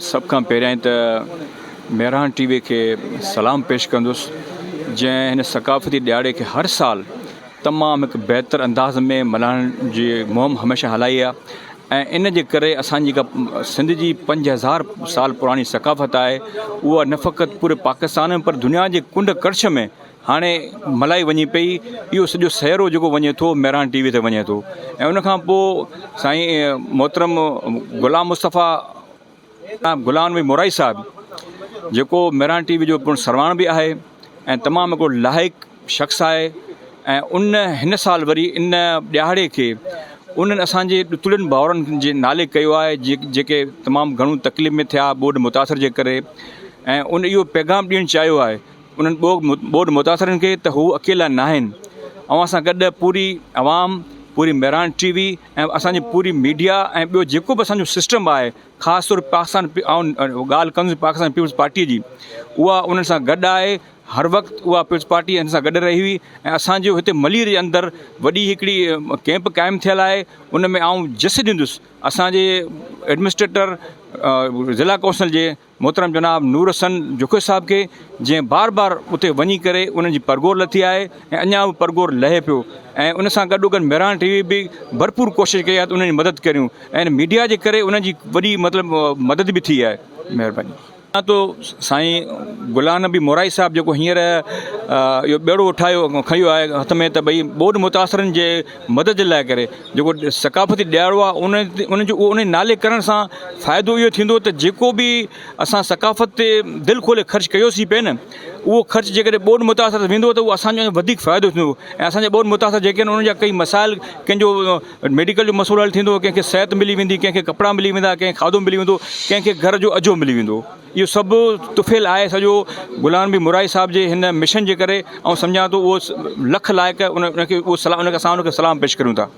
सब खां पहिरियां त मेहरान टीवी के सलाम पेश कंदुसि जंहिं हिन सकाफ़ती ॾियारे खे हर साल तमामु हिकु बहितर अंदाज़ में मल्हाइण जी मुहिम हमेशह हलाई आहे ऐं इन जे करे असांजी जेका सिंध जी 5000 साल पुराणी सकाफ़त आहे उहा न फ़क़ति पूरे पाकिस्तान में पर दुनिया जे कुंड कर्श में हाणे मलाई वञी पई। इहो सॼो सहरो जेको वञे थो मेहरान टीवी ते वञे थो ऐं उनखां पोइ साईं मोहतरम ग़ुलाम मुस्तफ़ा गुलाम नबी मोराई साहिबु जेको मेहरान टीवी जो पिणु सरवाण बि आहे ऐं तमामु हिकिड़ो लाइक़ शख़्स आहे ऐं हिन साल वरी इन ॾियारे खे उन्हनि असांजे ॾुतड़ियुनि भाउरनि जे नाले कयो आहे जेके तमामु घणो तकलीफ़ में थिया ॿोॾि मुतासिर जे करे ऐं इहो पैगाम ॾियणु चाहियो आहे उन्हनि ॿोॾि मुतासिरनि खे त हू अकेला न आहिनि ऐं असां गॾु पूरी आवाम पूरी मेहरान टीवी ऐं असांजी पूरी मीडिया ऐं ॿियो जेको बि असांजो सिस्टम आहे ख़ासि तौरु पाकिस्तान ॻाल्हि कंदुसि पाकिस्तान पीपुल्स पार्टी जी उहा उन्हनि सां गॾु आहे। हर वक़्तु उहा पीपुल्स पार्टी हिन सां गॾु रही हुई ऐं असांजो हिते मलीर जे अंदरि वॾी हिकिड़ी कैंप क़ाइमु थियल आहे उन में आउं जस ॾींदुसि असांजे एडमिनिस्ट्रेटर ज़िला कौंसिल जे मोहतरम जनाब नूर हसन जोखे साहिब खे जंहिं बार बार उते वञी करे उन्हनि जी परगोर लथी आहे ऐं अञा बि परगोर लहे पियो ऐं उन सां गॾोगॾु मेहरान टीवी बि भरपूर कोशिशि कई आहे त उन्हनि जी मदद करियूं ऐं मीडिया जे करे उन्हनि जी वॾी मतिलबु मदद बि थी आहे। महिरबानी। तो साईं गुलाम नबी मोराई साहिबु जेको हींअर इहो ॿेड़ो उठायो खयो आहे हथ में त भई ॿोॾि मुतासिरनि जे मदद जे लाइ करे जेको सकाफ़ती ॾियारो आहे उन नाले करण सां फ़ाइदो इहो थींदो त जेको बि असां सकाफ़त ते दिलि खोले ख़र्चु कयोसीं पिए न उहो ख़र्चु जेकॾहिं ॿोॾि मुतासिर वेंदो त उहो असांजो वधीक फ़ाइदो थींदो ऐं असांजे ॿोॾि मुतासिर जेके आहिनि उन्हनि जा कई मसाइल कंहिंजो मेडिकल जो मसइलो हल थींदो कंहिंखे सिहत मिली वेंदी कंहिंखे कपिड़ा मिली वेंदा कंहिंखे खाधो मिली वेंदो कंहिंखे घर जो अजो मिली वेंदो। इहो सभु तुफ़ियल आहे सॼो गुलाम नबी मोराई साहिब जे हिन मिशन जे करे ऐं सम्झां थो उहो लख लाइक़ उनखे उहो सलाम उनखे असां उनखे सलाम पेश करियूं था।